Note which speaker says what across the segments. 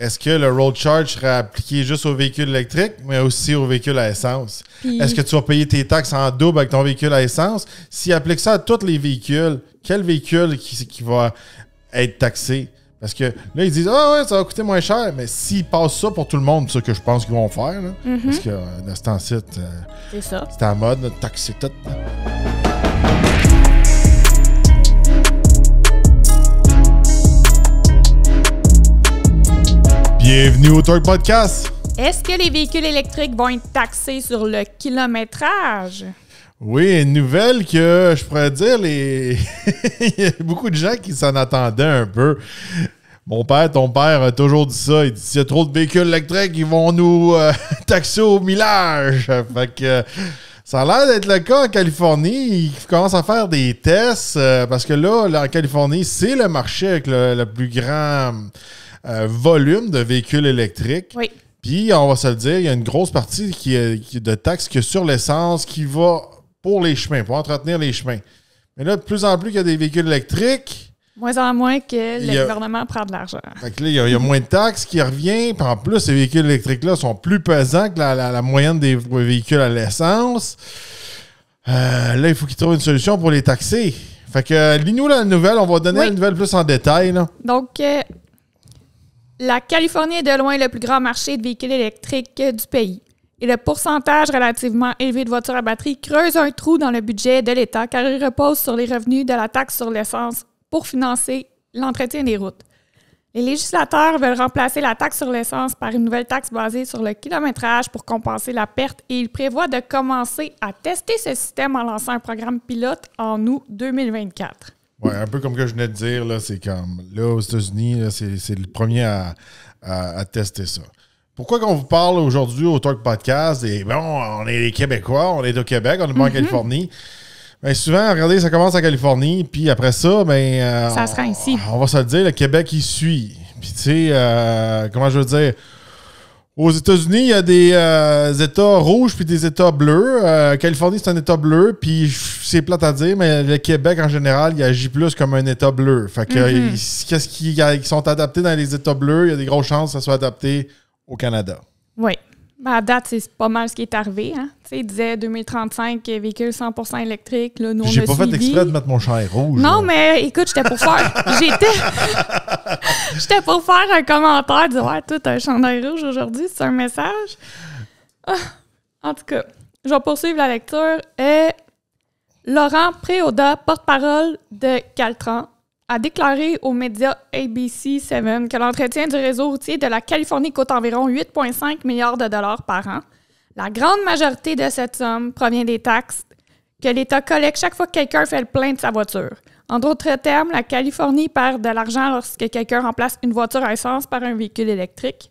Speaker 1: est-ce que le road charge serait appliqué juste aux véhicules électriques, mais aussi aux véhicules à essence?
Speaker 2: Puis,
Speaker 1: est-ce que tu vas payer tes taxes en double avec ton véhicule à essence? S'il applique ça à tous les véhicules, quel véhicule qui va être taxé? Parce que là, ils disent « Ah ouais, ça va coûter moins cher », mais s'ils passent ça pour tout le monde, c'est ce que je pense qu'ils vont faire. Là, parce que dans ce temps-ci, c'est en mode de taxer tout. Bienvenue au Torque Podcast!
Speaker 2: Est-ce que les véhicules électriques vont être taxés sur le kilométrage?
Speaker 1: Oui, une nouvelle que je pourrais dire, il y a beaucoup de gens qui s'en attendaient un peu. Ton père a toujours dit ça. Il dit s'il y a trop de véhicules électriques, ils vont nous taxer au millage. Fait que ça a l'air d'être le cas en Californie. Ils commencent à faire des tests parce que là, en Californie, c'est le marché avec le plus grand volume de véhicules électriques.
Speaker 2: Oui.
Speaker 1: Puis, on va se le dire, il y a une grosse partie qui est de taxes que sur l'essence qui va pour les chemins, pour entretenir les chemins. Mais là, de plus en plus qu'il y a des véhicules électriques...
Speaker 2: Moins en moins que le gouvernement prend de l'argent.
Speaker 1: Fait que là, il y a moins de taxes qui reviennent. Puis en plus, ces véhicules électriques-là sont plus pesants que la moyenne des véhicules à l'essence. Là, il faut qu'ils trouvent une solution pour les taxer. Fait que, lis-nous la nouvelle. On va donner la nouvelle plus en détail. Là.
Speaker 2: Donc, la Californie est de loin le plus grand marché de véhicules électriques du pays. Et le pourcentage relativement élevé de voitures à batterie creuse un trou dans le budget de l'État car il repose sur les revenus de la taxe sur l'essence pour financer l'entretien des routes. Les législateurs veulent remplacer la taxe sur l'essence par une nouvelle taxe basée sur le kilométrage pour compenser la perte et ils prévoient de commencer à tester ce système en lançant un programme pilote en août 2024.
Speaker 1: Oui, un peu comme que je venais de dire, là, c'est comme là aux États-Unis, là, c'est le premier à tester ça. Pourquoi qu'on vous parle aujourd'hui au Torque Podcast? Et bon, on est les Québécois, on est au Québec, on n'est pas en Californie. Bien, souvent, regardez, ça commence en Californie, puis après ça,
Speaker 2: ça sera ici.
Speaker 1: On va se le dire, le Québec, il suit. Puis tu sais, comment je veux dire, aux États-Unis, il y a des États rouges puis des États bleus. Californie, c'est un État bleu, puis c'est plate à dire, mais le Québec, en général, il agit plus comme un État bleu. Fait que, qu'est-ce qui sont adaptés dans les États bleus, il y a des grosses chances que ça soit adapté au Canada.
Speaker 2: Oui. À date, c'est pas mal ce qui est arrivé. Hein? Tu sais, il disait 2035, véhicules 100% électriques. Là, nous,
Speaker 1: j'ai pas fait exprès de mettre mon chandail rouge.
Speaker 2: Non,
Speaker 1: là.
Speaker 2: Mais écoute, j'étais pour faire... J'étais pour faire un commentaire, dire « Ouais, toi, t'as un chandail rouge aujourd'hui, c'est un message. » En tout cas, je vais poursuivre la lecture. Laurent Préaudat, porte-parole de Caltran, a déclaré aux médias ABC7 que l'entretien du réseau routier de la Californie coûte environ 8,5 milliards de dollars par an. La grande majorité de cette somme provient des taxes que l'État collecte chaque fois que quelqu'un fait le plein de sa voiture. En d'autres termes, la Californie perd de l'argent lorsque quelqu'un remplace une voiture à essence par un véhicule électrique.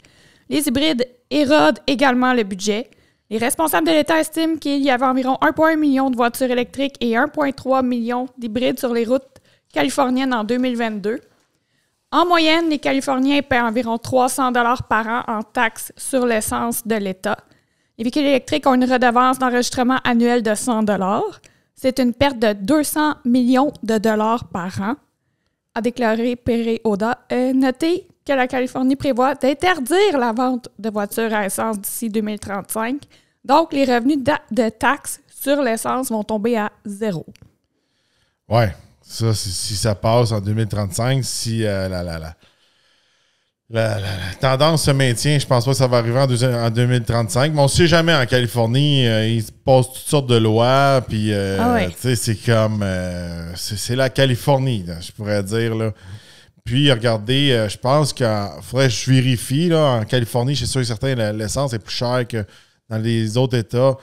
Speaker 2: Les hybrides érodent également le budget. Les responsables de l'État estiment qu'il y avait environ 1,1 million de voitures électriques et 1,3 million d'hybrides sur les routes californienne en 2022. En moyenne, les Californiens paient environ 300 $ par an en taxes sur l'essence de l'État. Les véhicules électriques ont une redevance d'enregistrement annuelle de 100 $. C'est une perte de 200 millions de dollars par an, a déclaré Préaudat. Notez que la Californie prévoit d'interdire la vente de voitures à essence d'ici 2035. Donc, les revenus de taxes sur l'essence vont tomber à zéro.
Speaker 1: Ouais. Ça, si ça passe en 2035, si la tendance se maintient, je pense pas que ça va arriver en 2035. Mais on ne sait jamais en Californie, il se passe toutes sortes de lois. Puis, tu sais, c'est comme... c'est la Californie, là, je pourrais dire. Là. Puis, regardez, je pense qu'il faudrait que je vérifie. Là, en Californie, je suis sûr que certains, l'essence est plus chère que dans les autres États.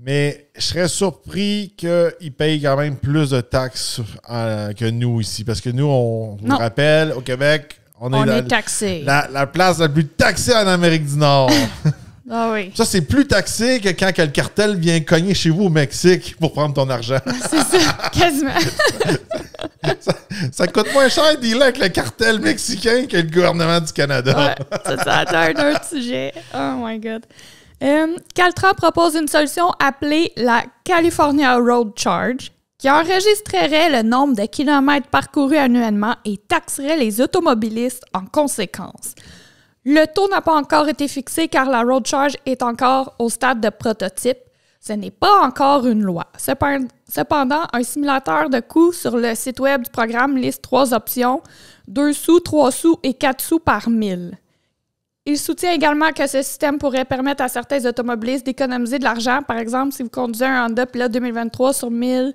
Speaker 1: Mais je serais surpris qu'ils payent quand même plus de taxes que nous ici. Parce que nous, on vous rappelle, au Québec, on est
Speaker 2: taxé.
Speaker 1: La place la plus taxée en Amérique du Nord.
Speaker 2: Ah oui.
Speaker 1: Ça, c'est plus taxé que quand le cartel vient cogner chez vous au Mexique pour prendre ton argent.
Speaker 2: C'est ça, quasiment.
Speaker 1: ça coûte moins cher de dealer avec le cartel mexicain que le gouvernement du Canada.
Speaker 2: Ouais, ça c'est un autre sujet. Oh my God. Caltran propose une solution appelée la California Road Charge qui enregistrerait le nombre de kilomètres parcourus annuellement et taxerait les automobilistes en conséquence. Le taux n'a pas encore été fixé car la road charge est encore au stade de prototype. Ce n'est pas encore une loi. Cependant, un simulateur de coût sur le site web du programme liste 3 options, 2 sous, 3 sous et 4 sous par 1000. Il soutient également que ce système pourrait permettre à certains automobilistes d'économiser de l'argent. Par exemple, si vous conduisez un Honda Pilot 2023 sur 1000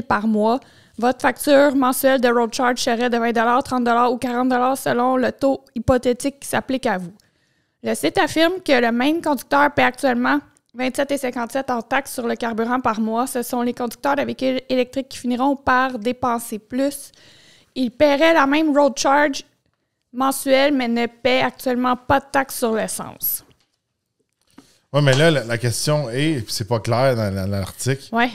Speaker 2: par mois, votre facture mensuelle de road charge serait de 20 30 ou 40 selon le taux hypothétique qui s'applique à vous. Le site affirme que le même conducteur paie actuellement 27,57 en taxes sur le carburant par mois. Ce sont les conducteurs de véhicules électriques qui finiront par dépenser plus. Ils paieraient la même road charge mensuelle, mais ne paient actuellement pas de taxes sur l'essence.
Speaker 1: Oui, mais là, la question est, puis c'est pas clair dans l'article,
Speaker 2: Oui.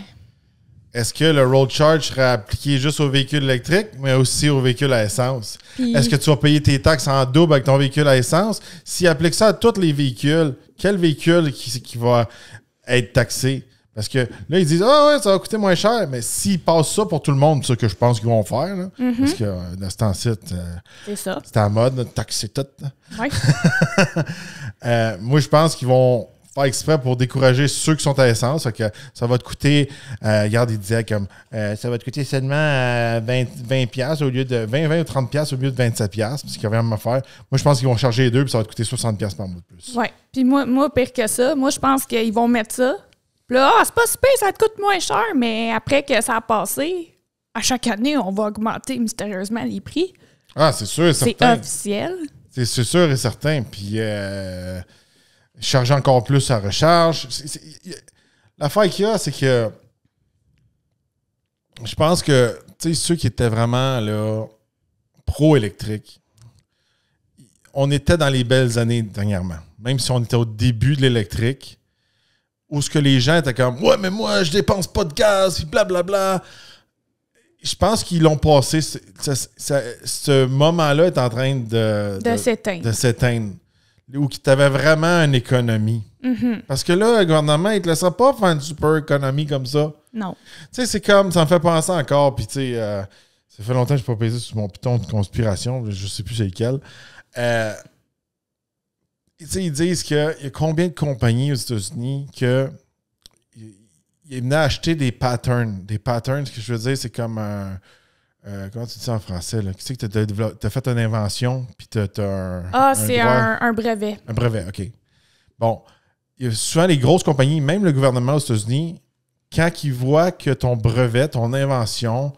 Speaker 1: est-ce que le road charge serait appliqué juste aux véhicules électriques, mais aussi aux véhicules à essence?
Speaker 2: Puis,
Speaker 1: est-ce que tu vas payer tes taxes en double avec ton véhicule à essence? S'il applique ça à tous les véhicules, quel véhicule qui va être taxé? Parce que là, ils disent « Ah ouais, ça va coûter moins cher », mais s'ils passent ça pour tout le monde, c'est ce que je pense qu'ils vont faire. Là, parce que dans ce temps-ci, c'est à la mode, de taxer tout.
Speaker 2: Oui.
Speaker 1: Moi, je pense qu'ils vont faire exprès pour décourager ceux qui sont à essence. Que ça va te coûter, regarde, ils disaient comme ça va te coûter seulement 20$ au lieu de 20 ou 30$ au lieu de 27$, parce qu'il y a vraiment à faire. Moi, je pense qu'ils vont charger les deux, puis ça va te coûter 60$ par mois de plus.
Speaker 2: Oui. Puis moi, pire que ça, moi, je pense qu'ils vont mettre ça. Puis là, c'est pas super, ça te coûte moins cher, mais après que ça a passé, à chaque année, on va augmenter mystérieusement les prix.
Speaker 1: Ah, c'est sûr et certain.
Speaker 2: C'est officiel.
Speaker 1: C'est sûr et certain. Puis, charger encore plus à recharge. L'affaire qu'il y a, c'est que je pense que ceux qui étaient vraiment là, pro-électrique, on était dans les belles années dernièrement. Même si on était au début de l'électrique, où ce que les gens étaient comme « Ouais, mais moi, je dépense pas de gaz, blablabla. » Je pense qu'ils l'ont passé. Ce moment-là est en train de s'éteindre. Où tu avais vraiment une économie.
Speaker 2: Mm-hmm.
Speaker 1: Parce que là, le gouvernement, il ne te laissera pas faire une super économie comme ça.
Speaker 2: Non.
Speaker 1: Tu sais, c'est comme, ça me fait penser encore, puis tu sais, ça fait longtemps que je n'ai pas pesé sur mon piton de conspiration, je ne sais plus c'est lequel. Tu sais, ils disent qu'il y a combien de compagnies aux États-Unis que ils venaient acheter des patterns. Des patterns, ce que je veux dire, c'est comme un... comment tu dis ça en français? Là? Tu sais que tu as fait une invention, puis tu as un...
Speaker 2: c'est un brevet.
Speaker 1: Un brevet, OK. Bon, il y a souvent les grosses compagnies, même le gouvernement aux États-Unis, quand ils voient que ton brevet, ton invention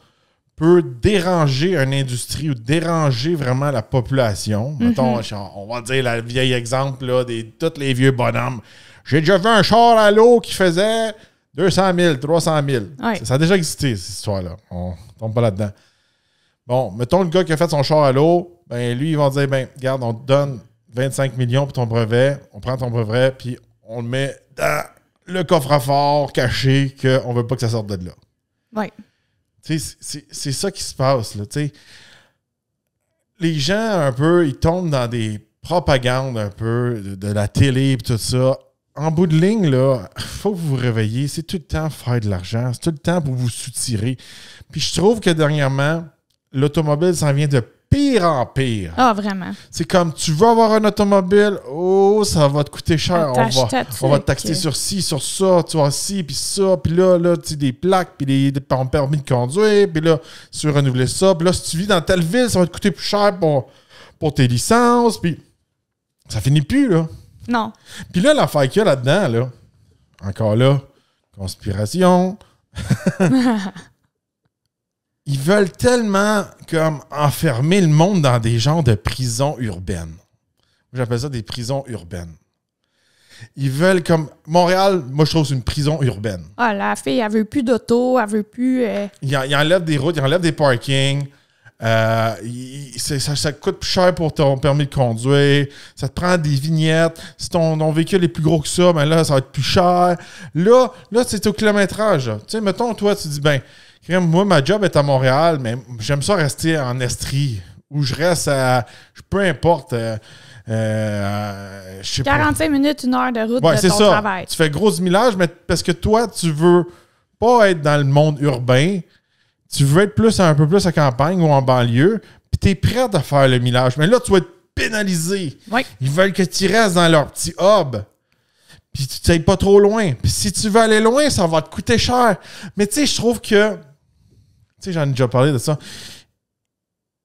Speaker 1: peut déranger une industrie ou déranger vraiment la population. Mm-hmm. Mettons, on va dire le vieil exemple là, de tous les vieux bonhommes. J'ai déjà vu un char à l'eau qui faisait 200 000, 300 000. Ouais. Ça a déjà existé, cette histoire-là. On ne tombe pas là-dedans. Bon, mettons le gars qui a fait son char à l'eau, ben lui, ils vont dire, ben regarde, on te donne 25 millions pour ton brevet, on prend ton brevet, puis on le met dans le coffre-fort caché qu'on ne veut pas que ça sorte de là.
Speaker 2: Oui.
Speaker 1: C'est ça qui se passe. Là, les gens, un peu, ils tombent dans des propagandes un peu de la télé et tout ça. En bout de ligne, il faut que vous vous réveillez. C'est tout le temps faire de l'argent. C'est tout le temps pour vous soutirer. Puis je trouve que dernièrement, l'automobile s'en vient de pire en pire.
Speaker 2: Ah, vraiment.
Speaker 1: C'est comme, tu veux avoir un automobile, ça va te coûter cher. On va te taxer sur ci, sur ça, tu vois, ci, puis ça, puis là, tu sais, des plaques, puis des permis de conduire, puis là, tu veux renouveler ça, puis là, si tu vis dans telle ville, ça va te coûter plus cher pour tes licences, puis ça finit plus, là.
Speaker 2: Non.
Speaker 1: Puis là, l'affaire qu'il y a là-dedans, là, encore là, conspiration... Ils veulent tellement comme enfermer le monde dans des genres de prisons urbaines. J'appelle ça des prisons urbaines. Ils veulent comme... Montréal, moi, je trouve que c'est une prison urbaine.
Speaker 2: Ah, la fille, elle veut plus d'auto, elle veut plus...
Speaker 1: Ils enlèvent des routes, ils enlèvent des parkings. Ça coûte plus cher pour ton permis de conduire. Ça te prend des vignettes. Si ton véhicule est plus gros que ça, ben là, ça va être plus cher. Là c'est au kilométrage. Tu sais, mettons, toi, tu dis, ben... Moi, ma job est à Montréal, mais j'aime ça rester en Estrie, où je reste à... Peu importe. Je sais
Speaker 2: 45 minutes, 1 heure de route de ton travail.
Speaker 1: Tu fais gros millage, mais parce que toi, tu veux pas être dans le monde urbain, tu veux être un peu plus à campagne ou en banlieue, puis tu es prêt à faire le millage. Mais là, tu vas être pénaliser.
Speaker 2: Oui.
Speaker 1: Ils veulent que tu restes dans leur petit hub. Puis tu t'ailles pas trop loin. Puis si tu veux aller loin, ça va te coûter cher. Mais tu sais, je trouve que... Tu sais, j'en ai déjà parlé de ça.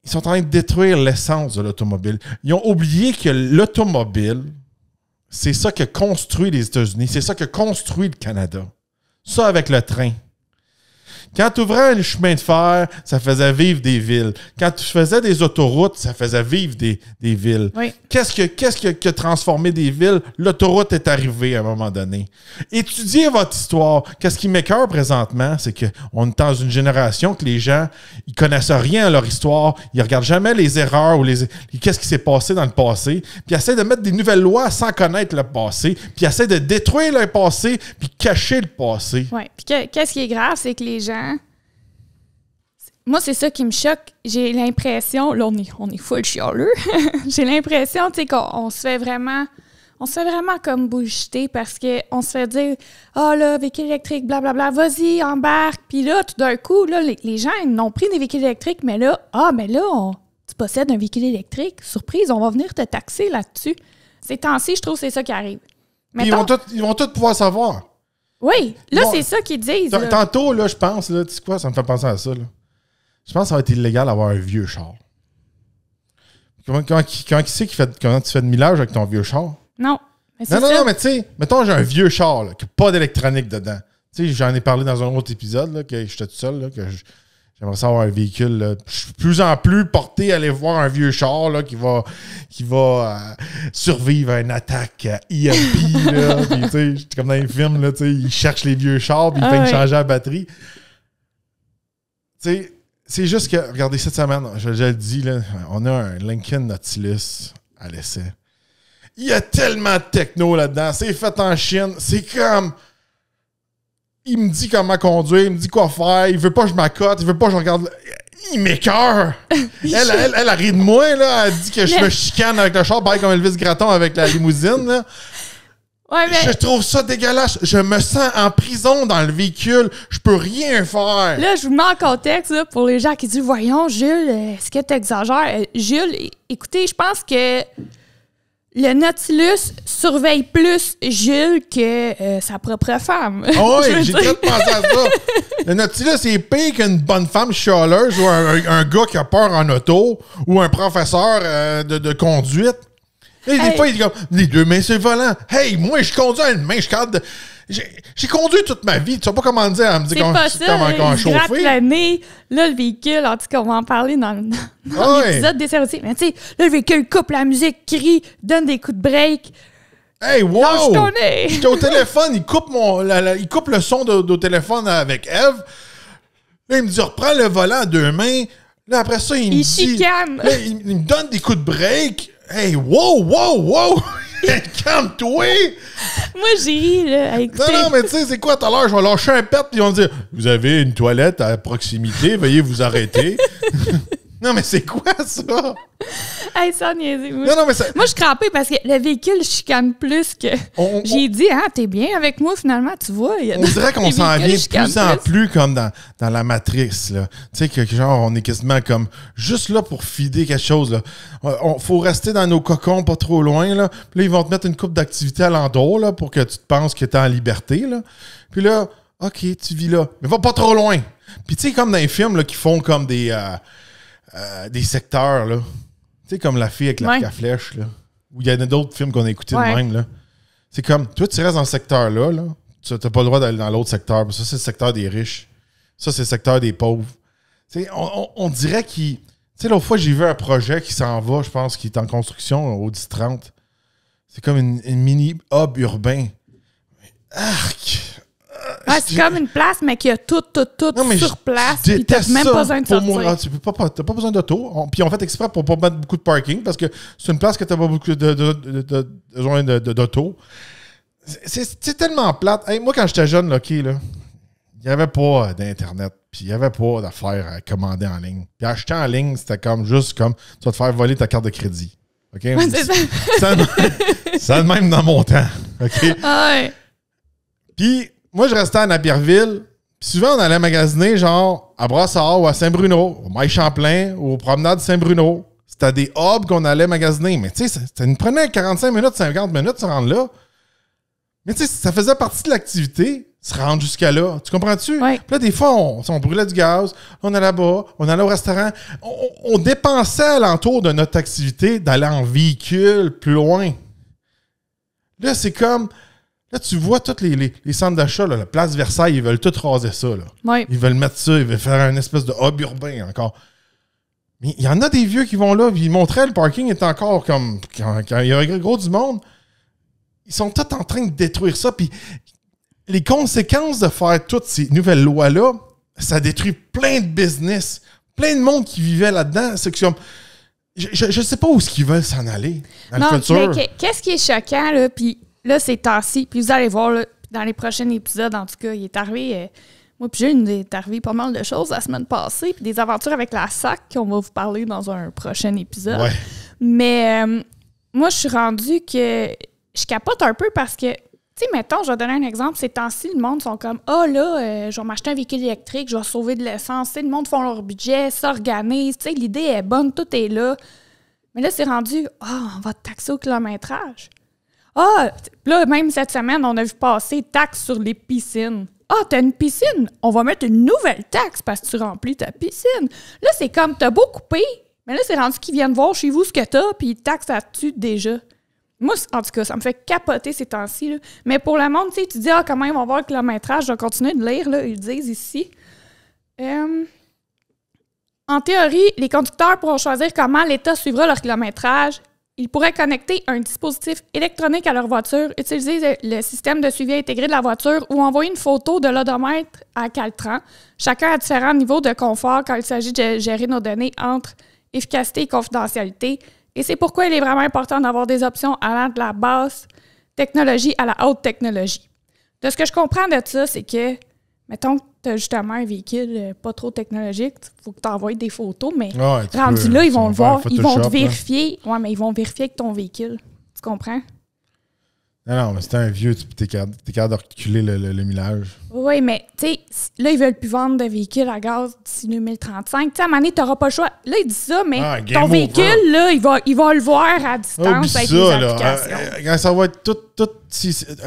Speaker 1: Ils sont en train de détruire l'essence de l'automobile. Ils ont oublié que l'automobile, c'est ça que construit les États-Unis. C'est ça que construit le Canada. Ça avec le train. Quand tu ouvrais un chemin de fer, ça faisait vivre des villes. Quand tu faisais des autoroutes, ça faisait vivre des villes.
Speaker 2: Oui.
Speaker 1: Qu'est-ce qui a transformé des villes? L'autoroute est arrivée à un moment donné. Étudiez votre histoire. Qu'est-ce qui m'écoeure présentement, c'est qu'on est dans une génération que les gens, ils connaissent rien à leur histoire. Ils regardent jamais les erreurs ou qu'est-ce qui s'est passé dans le passé. Puis ils essaient de mettre des nouvelles lois sans connaître le passé. Puis ils essaient de détruire le passé puis cacher le passé.
Speaker 2: Oui. Puis qu'est-ce qui est grave, c'est que les gens... Moi, c'est ça qui me choque. J'ai l'impression... Là, on est full chialeux. J'ai l'impression, tu sais, qu'on se fait vraiment... On se fait vraiment comme bullshiter parce qu'on se fait dire « Ah, là, véhicule électrique, blablabla, vas-y, embarque. » Puis là, tout d'un coup, là, les gens, ils n'ont pris des véhicules électriques, mais là, tu possèdes un véhicule électrique. Surprise, on va venir te taxer là-dessus. Ces temps-ci, je trouve que c'est ça qui arrive. Mettons,
Speaker 1: Ils vont tous pouvoir savoir.
Speaker 2: Oui, là,
Speaker 1: Bon,
Speaker 2: c'est ça qu'ils disent. Là.
Speaker 1: Tantôt, là, je pense, là, tu sais quoi, ça me fait penser à ça, là. Je pense que ça va être illégal d'avoir un vieux char. Comment tu fais de millage avec ton vieux char?
Speaker 2: Non. Mais c'est
Speaker 1: Non, mais tu sais, mettons, j'ai un vieux char, là, qui n'a pas d'électronique dedans. Tu sais, j'en ai parlé dans un autre épisode, là, que j'étais tout seul, là, que j'aimerais ça avoir un véhicule. Là. Je suis de plus en plus porté à aller voir un vieux char là, qui va survivre à une attaque EMP. Là, puis, tu sais, comme dans les films, là, tu sais, ils cherchent les vieux chars puis ils font changer la batterie. Tu sais, c'est juste que, regardez, cette semaine, je le dis, là, on a un Lincoln Nautilus à l'essai. Il y a tellement de techno là-dedans. C'est fait en Chine. C'est comme... Il me dit comment conduire, il me dit quoi faire, il veut pas que je m'accote, il veut pas que je regarde... Il m'écoeure! elle rit de moi, là. Elle dit que je me chicane avec le char, pareil comme Elvis Gratton avec la limousine, là.
Speaker 2: Ouais, mais...
Speaker 1: Je trouve ça dégueulasse. Je me sens en prison dans le véhicule. Je peux rien faire.
Speaker 2: Là, je vous mets en contexte là, pour les gens qui disent « Voyons, Jules, est-ce que tu exagères? » Jules, écoutez, je pense que le Nautilus surveille plus Jules que sa propre femme.
Speaker 1: Oh oui, j'ai très pensé à ça. Le Nautilus est pire qu'une bonne femme chialeuse ou un gars qui a peur en auto ou un professeur de conduite. Et des fois, il dit comme, les deux mains sur le volant. Hey, moi, je conduis à une main, j'ai conduit toute ma vie. Tu sais pas comment dire, elle me dit comment chauffer.
Speaker 2: L'année, là, le véhicule, en tout cas, on va en parler dans l'épisode des services. Mais tu sais, là, le véhicule coupe la musique, crie, donne des coups de break.
Speaker 1: Hey, wow!
Speaker 2: J'étais
Speaker 1: au téléphone, il coupe le son au téléphone avec Eve. Là, il me dit, reprends le volant à deux mains. Là, après ça, il me dit...
Speaker 2: chicane.
Speaker 1: Là, il me donne des coups de break. Hey, wow! Calme-toi!
Speaker 2: Moi, j'ai ri, là, écoutez.
Speaker 1: Non, mais tu sais, c'est quoi tout à l'heure? Je vais lâcher un pet, puis ils vont dire, vous avez une toilette à proximité, veuillez vous arrêter. Non, mais c'est quoi ça?
Speaker 2: Hey, ça niaiser. Moi,
Speaker 1: non, mais ça...
Speaker 2: moi, je suis crampée parce que le véhicule chicane plus que... J'ai dit, t'es bien avec moi, finalement, tu vois.
Speaker 1: On dirait qu'on s'en vient de plus en plus comme dans la matrice, là. Tu sais, que genre, on est quasiment comme juste là pour fider quelque chose, là. Faut rester dans nos cocons pas trop loin, là. Puis là, ils vont te mettre une coupe d'activité à l'entour, là, pour que tu te penses que t'es en liberté, là. Puis là, OK, tu vis là. Mais va pas trop loin. Puis tu sais, comme dans les films, là, qui font comme des secteurs, là. Tu sais, comme La fille avec l'arc à flèche, là. Ou il y en a d'autres films qu'on a écoutés de même, là. C'est comme, toi, tu restes dans ce secteur-là, là. Tu n'as pas le droit d'aller dans l'autre secteur. Ça, c'est le secteur des riches. Ça, c'est le secteur des pauvres. Tu sais, on dirait qu'il... Tu sais, l'autre fois, j'ai vu un projet qui s'en va, je pense, qui est en construction au 10-30. C'est comme une mini-hub urbain. Arc!
Speaker 2: C'est comme une place, mais qui a tout sur place. Puis t'as même pas besoin de sortir.
Speaker 1: T'as pas besoin d'auto. Puis on fait exprès pour pas mettre beaucoup de parking parce que c'est une place que t'as pas beaucoup besoin d'auto. C'est tellement plate. Hey, moi, quand j'étais jeune, là, il n'y avait pas d'Internet. Puis il n'y avait pas d'affaires à commander en ligne. Puis acheter en ligne, c'était juste comme tu vas te faire voler ta carte de crédit. OK? C'est le même dans mon temps. OK?
Speaker 2: Ouais.
Speaker 1: Puis moi, je restais à Napierville. Puis souvent, on allait magasiner, genre, à Brassard ou à Saint-Bruno, au Maille-Champlain ou aux promenades de Saint-Bruno. C'était des hubs qu'on allait magasiner. Mais tu sais, ça nous prenait 45 minutes, 50 minutes de se rendre là. Mais tu sais, ça faisait partie de l'activité, se rendre jusqu'à là. Tu comprends-tu?
Speaker 2: Oui.
Speaker 1: Puis là, des fois, on brûlait du gaz, on allait là-bas, on allait au restaurant. On dépensait alentour de notre activité d'aller en véhicule plus loin. Là, c'est comme... Là, tu vois tous les centres d'achat, là, la place Versailles, ils veulent tout raser ça. Là.
Speaker 2: Oui.
Speaker 1: Ils veulent mettre ça, ils veulent faire une espèce de hub urbain encore. Mais il y en a des vieux qui vont là, puis ils montraient le parking est encore comme... Quand il y a un gros du monde, ils sont tous en train de détruire ça, puis les conséquences de faire toutes ces nouvelles lois-là, ça détruit plein de business, plein de monde qui vivait là-dedans. C'est que comme... Je sais pas où est-ce qu'ils veulent s'en aller dans le futur.
Speaker 2: Mais qu'est-ce qui est choquant, là, puis là, c'est temps-ci, puis vous allez voir, là, dans les prochains épisodes, en tout cas, il est arrivé... moi puis Jules, il est arrivé pas mal de choses la semaine passée, puis des aventures avec la SAC qu'on va vous parler dans un prochain épisode.
Speaker 1: Ouais.
Speaker 2: Mais moi, je suis rendue que je capote un peu parce que, tu sais, mettons, je vais donner un exemple, ces temps-ci, le monde sont comme « Ah là, je vais m'acheter un véhicule électrique, je vais sauver de l'essence. » Tu sais, le monde font leur budget, s'organise, tu sais, l'idée est bonne, tout est là. Mais là, c'est rendu « Ah, on va te taxer au kilométrage. » Ah, là, même cette semaine, on a vu passer taxe sur les piscines. Ah, t'as une piscine? On va mettre une nouvelle taxe parce que tu remplis ta piscine. Là, c'est comme, t'as beau couper, mais là, c'est rendu qu'ils viennent voir chez vous ce que t'as, puis ils taxent là-dessus déjà. Moi, en tout cas, ça me fait capoter ces temps-ci. Là. Mais pour le monde, tu sais, tu dis, ah, comment ils vont voir le kilométrage? Je vais continuer de lire, là, ils disent ici. En théorie, les conducteurs pourront choisir comment l'État suivra leur kilométrage. Ils pourraient connecter un dispositif électronique à leur voiture, utiliser le système de suivi intégré de la voiture ou envoyer une photo de l'odomètre à Caltran. Chacun a différents niveaux de confort quand il s'agit de gérer nos données entre efficacité et confidentialité. Et c'est pourquoi il est vraiment important d'avoir des options allant de la basse technologie à la haute technologie. De ce que je comprends de ça, c'est que, mettons que tu as justement un véhicule pas trop technologique, il faut que tu envoies des photos, mais rendu là, ils vont le voir, ils vont te vérifier. Ouais, mais ils vont vérifier avec ton véhicule. Tu comprends?
Speaker 1: Non, mais c'était un vieux, t'es capable de reculer le millage.
Speaker 2: Oui, mais tu sais, là, ils veulent plus vendre de véhicules à gaz d'ici 2035. Tu sais, à un moment donné, tu n'auras pas le choix. Là, ils disent ça, mais ton véhicule, là, il va le voir à distance avec les applications.
Speaker 1: Quand ça va être tout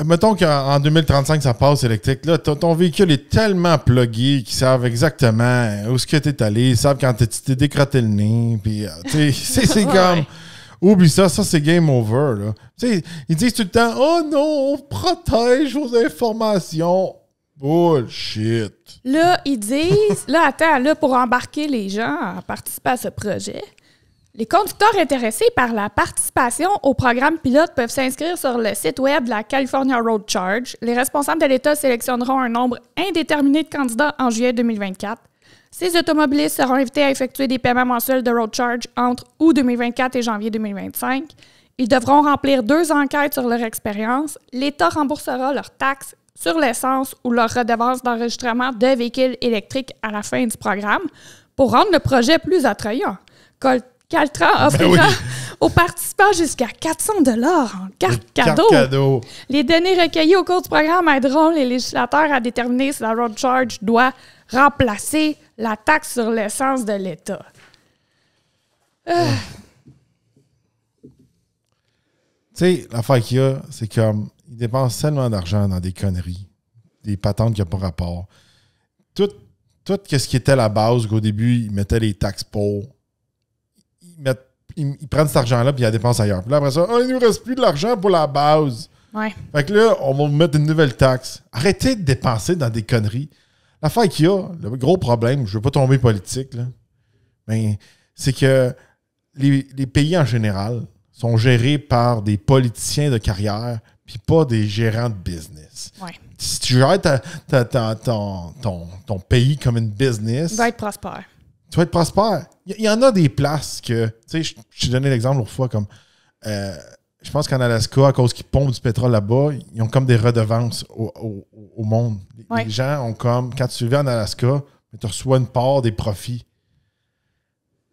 Speaker 1: mettons qu'en 2035, ça passe électrique. Là, ton véhicule est tellement plugué qu'ils savent exactement où est-ce que tu es allé. Ils savent quand tu t'es décrotté le nez. Puis, c'est comme... Oublie ça, c'est game over. Là. Ils disent tout le temps « Oh non, on protège vos informations. » Bullshit.
Speaker 2: Là, ils disent... Là, pour embarquer les gens à participer à ce projet, les conducteurs intéressés par la participation au programme pilote peuvent s'inscrire sur le site web de la California Road Charge. Les responsables de l'État sélectionneront un nombre indéterminé de candidats en juillet 2024. Ces automobilistes seront invités à effectuer des paiements mensuels de Road Charge entre août 2024 et janvier 2025. Ils devront remplir 2 enquêtes sur leur expérience. L'État remboursera leurs taxes sur l'essence ou leur redevance d'enregistrement de véhicules électriques à la fin du programme pour rendre le projet plus attrayant. Caltran offrira aux participants jusqu'à 400 $ en carte cadeau. Les données recueillies au cours du programme aideront les législateurs à déterminer si la Road Charge doit remplacer la taxe sur l'essence de l'État. Tu
Speaker 1: sais, l'affaire qu'il y a, c'est comme ils dépensent tellement d'argent dans des conneries, des patentes qui n'ont pas rapport. Tout ce qui était la base, qu'au début, ils mettaient les taxes pour. Ils prennent cet argent-là puis ils la dépensent ailleurs. Puis là, après ça, il ne nous reste plus de l'argent pour la base.
Speaker 2: Ouais.
Speaker 1: Fait que là, on va vous mettre une nouvelle taxe. Arrêtez de dépenser dans des conneries. L'affaire qu'il y a, le gros problème, je ne veux pas tomber politique, là, mais c'est que les pays en général sont gérés par des politiciens de carrière puis pas des gérants de business.
Speaker 2: Ouais.
Speaker 1: Si tu gères ton pays comme une business...
Speaker 2: Il va être prospère.
Speaker 1: Tu vas être prospère. Il y en a des places que... Tu sais, je t'ai donné l'exemple l'autre fois, comme... je pense qu'en Alaska, à cause qu'ils pompent du pétrole là-bas, ils ont comme des redevances au monde.
Speaker 2: Ouais.
Speaker 1: Les gens ont comme... Quand tu viens en Alaska, tu reçois une part des profits.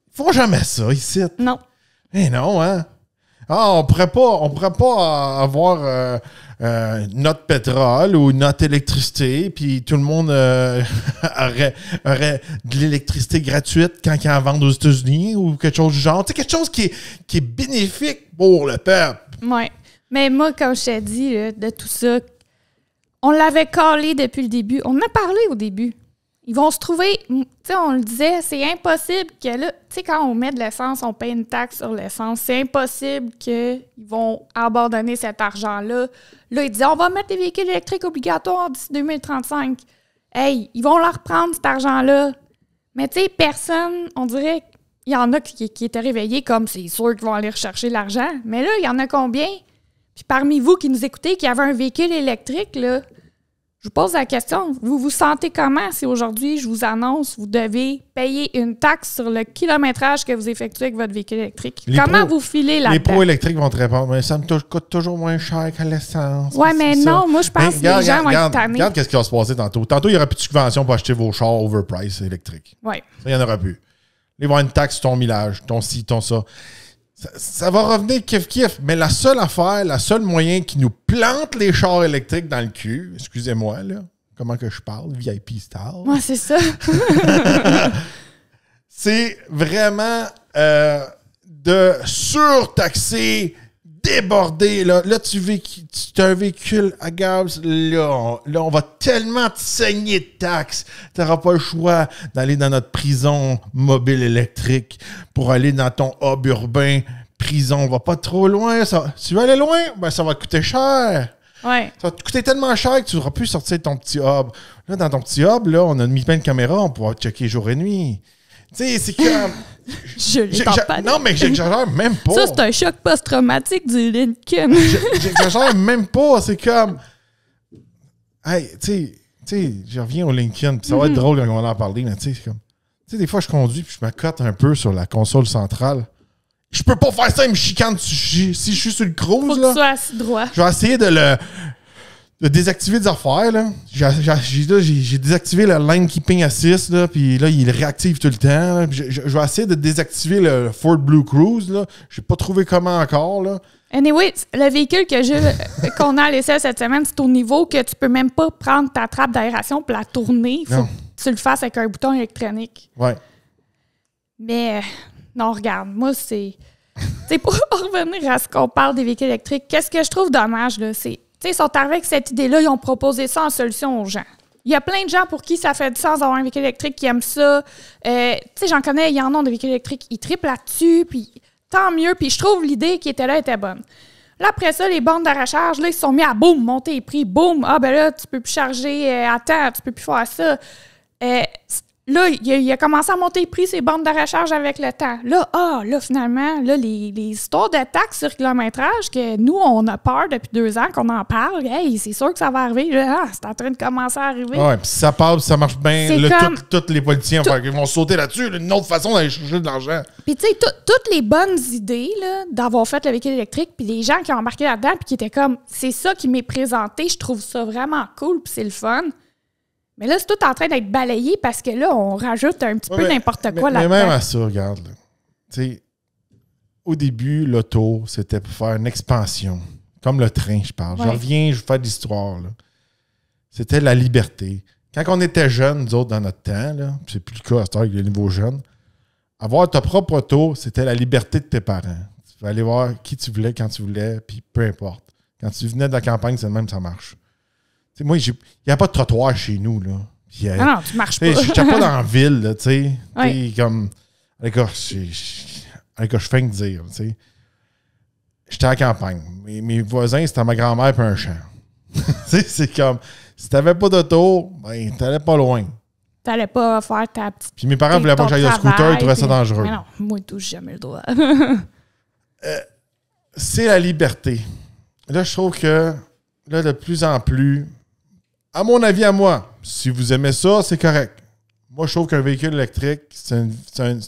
Speaker 1: Ils font jamais ça ici.
Speaker 2: Non.
Speaker 1: Eh non, hein? on pourrait pas avoir notre pétrole ou notre électricité, puis tout le monde aurait de l'électricité gratuite quand ils en vendent aux États-Unis ou quelque chose du genre. Tu sais, quelque chose qui est bénéfique pour le peuple.
Speaker 2: Oui. Mais moi, comme je t'ai dit, là, de tout ça, on l'avait calé depuis le début. On en a parlé au début. Ils vont se trouver, tu sais, on le disait, c'est impossible que là, tu sais, quand on met de l'essence, on paye une taxe sur l'essence. C'est impossible qu'ils vont abandonner cet argent-là. Là, ils disaient, on va mettre des véhicules électriques obligatoires d'ici 2035. Hey, ils vont leur reprendre cet argent-là. Mais tu sais, personne, on dirait qu'il y en a qui étaient réveillés comme c'est sûr qu'ils vont aller rechercher l'argent. Mais là, il y en a combien? Puis parmi vous qui nous écoutez, qui avez un véhicule électrique, là, je vous pose la question, vous vous sentez comment si aujourd'hui, je vous annonce, vous devez payer une taxe sur le kilométrage que vous effectuez avec votre véhicule électrique? Comment vous filez là-dedans?
Speaker 1: Les pros électriques vont te répondre, mais ça me coûte toujours moins cher que l'essence.
Speaker 2: Oui, mais non, moi, je pense que les gens vont être tannés.
Speaker 1: Regarde qu'est-ce qui va se passer tantôt. Tantôt, il n'y aura plus de subvention pour acheter vos chars overprice électriques.
Speaker 2: Oui.
Speaker 1: Ça, il n'y en aura plus. Il va y avoir une taxe sur ton millage, ton ci, ton ça. Ça va revenir kiff-kiff, mais la seule affaire, le seul moyen qui nous plante les chars électriques dans le cul, excusez-moi, là, comment que je parle, VIP style.
Speaker 2: Ouais, c'est ça.
Speaker 1: C'est vraiment de surtaxer, déborder. Là tu as un véhicule à gaz, là, on va tellement te saigner de taxes. Tu n'auras pas le choix d'aller dans notre prison mobile électrique pour aller dans ton hub urbain. Prison, on va pas trop loin. Ça, si tu veux aller loin, ben ça va te coûter cher.
Speaker 2: Ouais.
Speaker 1: Ça va te coûter tellement cher que tu n'auras plus sortir de ton petit hub. Là, dans ton petit hub, là, on a mis plein de caméras, on pourra checker jour et nuit. Tu sais, c'est comme... Non, mais j'exagère même pas.
Speaker 2: Ça, c'est un choc post-traumatique du Lincoln.
Speaker 1: J'exagère même pas. C'est comme... Hey, tu sais, je reviens au Lincoln, puis ça va être drôle quand on va en parler, mais tu sais, c'est comme... Tu sais, des fois, je conduis, puis je me cote un peu sur la console centrale. Je peux pas faire ça, il me chicane si je suis sur le cruise.
Speaker 2: Faut que tu sois assis droit.
Speaker 1: Je vais essayer de désactiver des affaires, là. J'ai désactivé le line keeping assist, là, puis là, il réactive tout le temps. Là. Je vais essayer de désactiver le Ford Blue Cruise, là. J'ai pas trouvé comment encore, là.
Speaker 2: Anyway, le véhicule qu'on a à l'essai cette semaine, c'est au niveau que tu peux même pas prendre ta trappe d'aération pour la tourner. Il faut que tu le fasses avec un bouton électronique.
Speaker 1: Ouais.
Speaker 2: Mais, non, regarde, moi, c'est pour revenir à ce qu'on parle des véhicules électriques, qu'est-ce que je trouve dommage, là, c'est... Tu sais, ils sont arrivés avec cette idée-là, ils ont proposé ça en solution aux gens. Il y a plein de gens pour qui ça fait du sens d'avoir un véhicule électrique qui aiment ça. Tu sais, j'en connais, il y en a des véhicules électriques, ils trippent là-dessus, puis tant mieux. Puis je trouve l'idée qui était là était bonne. Là, après ça, les bornes de recharge, là, ils se sont mis à boum, monter les prix, boum. Ah, ben là, tu peux plus charger à temps, tu peux plus faire ça. Là, il a commencé à monter les prix, ces bornes de recharge avec le temps. Là, finalement, là, les histoires de taxes sur kilométrage, que nous, on a peur depuis 2 ans qu'on en parle, hey, c'est sûr que ça va arriver. Là, c'est en train de commencer à arriver.
Speaker 1: Ouais, puis si ça passe, ça marche bien. Tous les politiciens vont sauter là-dessus. Une autre façon d'aller chercher de l'argent.
Speaker 2: Puis, tu sais, toutes les bonnes idées là, d'avoir fait le véhicule électrique, puis les gens qui ont embarqué là-dedans, puis qui étaient comme, c'est ça qui m'est présenté, je trouve ça vraiment cool, puis c'est le fun. Mais là, c'est tout en train d'être balayé parce que là, on rajoute un petit peu n'importe quoi là-dedans.
Speaker 1: Mais même à ça, regarde. Tu sais, au début, l'auto, c'était pour faire une expansion. Comme le train, je parle. Ouais. Je reviens, je vous fais de l'histoire. Là. C'était la liberté. Quand on était jeunes, nous autres, dans notre temps, là, c'est plus le cas à cette heure avec les nouveaux jeunes, avoir ta propre auto, c'était la liberté de tes parents. Tu pouvais aller voir qui tu voulais, quand tu voulais, puis peu importe. Quand tu venais de la campagne, c'est le même, ça marche. T'sais, moi, il n'y a pas de trottoir chez nous, là. Puis,
Speaker 2: non, tu marches pas.
Speaker 1: Je suis pas dans la ville, là, tu sais.
Speaker 2: Ouais.
Speaker 1: Comme... je fais que dire, tu sais. J'étais à la campagne. Mes voisins, c'était ma grand-mère et un champ. C'est comme... Si t'avais pas d'auto, ben, t'allais pas loin.
Speaker 2: T'allais pas faire ta petite...
Speaker 1: Puis mes parents voulaient pas que j'aille au scooter, ils trouvaient ça dangereux.
Speaker 2: Mais non, moi, tout, j'ai jamais le droit.
Speaker 1: C'est la liberté. Là, je trouve que, là, de plus en plus... À mon avis, à moi, si vous aimez ça, c'est correct. Moi, je trouve qu'un véhicule électrique, c'est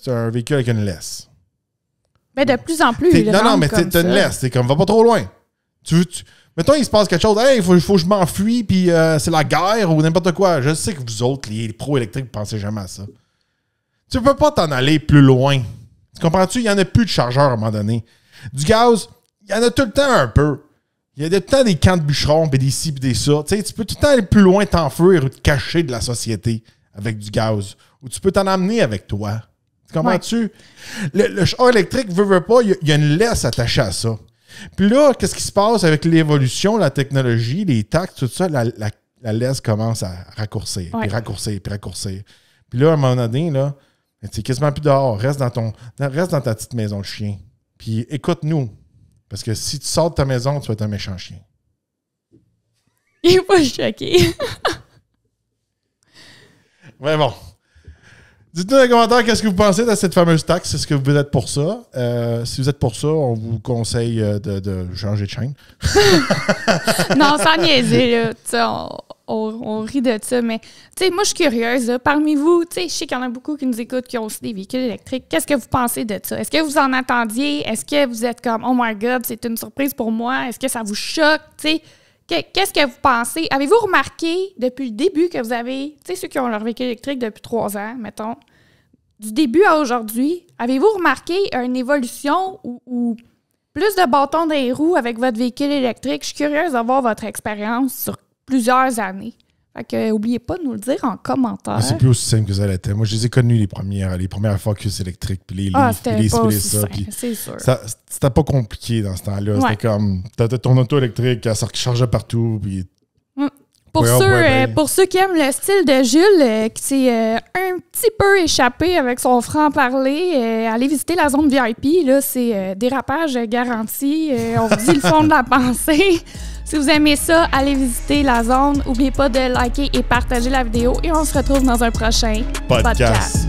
Speaker 1: un véhicule avec une laisse.
Speaker 2: Mais de plus en plus,
Speaker 1: non, mais t'as une laisse. C'est comme, va pas trop loin. Mettons, il se passe quelque chose. Hey, il faut que je m'enfuis, puis c'est la guerre ou n'importe quoi. Je sais que vous autres, les pros électriques, ne pensez jamais à ça. Tu peux pas t'en aller plus loin. Tu comprends-tu? Il n'y en a plus de chargeurs à un moment donné. Du gaz, il y en a tout le temps un peu. Il y a tout le temps des camps de bûcherons, puis des ci, puis des ça. Tu sais, tu peux tout le temps aller plus loin, t'enfuir ou te cacher de la société avec du gaz. Ou tu peux t'en amener avec toi. Comprends-tu? Le char électrique, veut pas, il y a une laisse attachée à ça. Puis là, qu'est-ce qui se passe avec l'évolution, la technologie, les taxes, tout ça, la laisse commence à raccourcir, puis raccourcir, puis raccourcir. Puis là, à un moment donné, là, c'est quasiment plus dehors. Reste dans ta petite maison de chien. Puis écoute-nous. Parce que si tu sors de ta maison, tu vas être un méchant chien.
Speaker 2: Il est pas choqué.
Speaker 1: Mais bon. Dites-nous dans les commentaires qu'est-ce que vous pensez de cette fameuse taxe. Est-ce que vous êtes pour ça? Si vous êtes pour ça, on vous conseille de changer de chaîne.
Speaker 2: Non, sans niaiser, là. On rit de ça, mais moi, je suis curieuse. Là. Parmi vous, je sais qu'il y en a beaucoup qui nous écoutent qui ont aussi des véhicules électriques. Qu'est-ce que vous pensez de ça? Est-ce que vous en attendiez? Est-ce que vous êtes comme « Oh my God, c'est une surprise pour moi? » Est-ce que ça vous choque? Qu'est-ce que vous pensez? Avez-vous remarqué depuis le début que vous avez, ceux qui ont leur véhicule électrique depuis 3 ans, mettons, du début à aujourd'hui, avez-vous remarqué une évolution ou plus de bâtons dans les roues avec votre véhicule électrique? Je suis curieuse d'avoir votre expérience sur plusieurs années. Fait que, n'oubliez pas de nous le dire en commentaire.
Speaker 1: C'est plus aussi simple que ça l'était. Moi, je les ai connus les premières Focus électriques, puis les livres,
Speaker 2: puis les ça. C'est sûr.
Speaker 1: C'était pas compliqué dans ce temps-là. C'était comme, t'as ton auto électrique, elle chargeait partout, puis...
Speaker 2: Pour ceux qui aiment le style de Jules, qui s'est un petit peu échappé avec son franc-parler, allez visiter la zone VIP. Là, c'est dérapage garanti. On vous dit le fond de la pensée. Si vous aimez ça, allez visiter la zone. N'oubliez pas de liker et partager la vidéo. Et on se retrouve dans un prochain podcast.